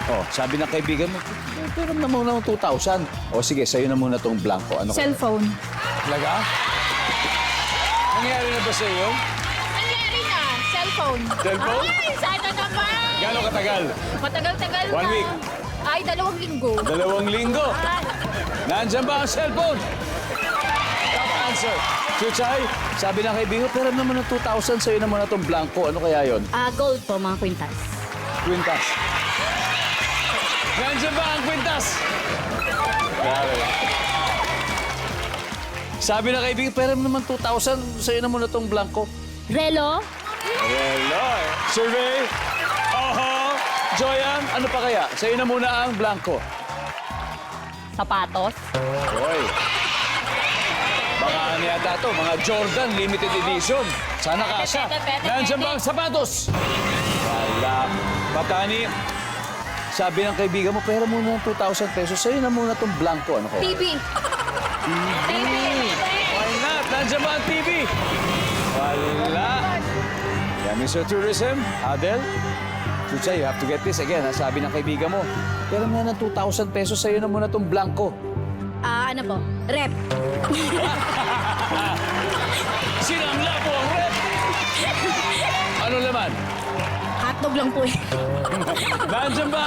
Oh, sabi ng kaibigan mo, pero na muna ng 2,000. O sige, sa'yo na muna tong blanco. Ano kaya? Cellphone. Talaga? Nangyari na ba sa iyo? Nangyari na. Cellphone. Cellphone? Ay, sana naman. Gano'ng katagal? Matagal-tagal na. 1 week? Ay, 2 linggo. 2 linggo. Ay, Nandyan ba ang cellphone? Top answer. Chuchay, sabi ng kaibigan, pero naman ng 2,000, sa'yo na muna tong blanco. Ano kaya yon? gold po, mga kwintas. Quintas. Nandiyan ba ang quintas? Grabe. Sabi ng kaibigan, pero naman 2,000, sa'yo na muna tong blanco. Relo? Hello. Survey. Oho. Joyan, ano pa kaya? Sa'yo na muna ang blanco. Sapatos? Hoy. Baka ano yata ito, mga Jordan limited edition. Sana kasha. Nandiyan ba ang sapatos? Wala. Patani, sabi ng kaibigan mo, pera muna ng 2,000 pesos. Sa'yo na muna itong blanco. Ano kaya? TV. TV. Why not? Nandiyan ba ang TV? Wala. Yeah, Mr. Tourism, Adel, Chuchay, you have to get this again. Ha? Sabi ng kaibigan mo, pera muna ng 2,000 pesos. Sa'yo na muna itong blanco. Ano po? Rep. Sinangla po ang rep. Ano naman? Hotdog lang po eh. Nandiyan ba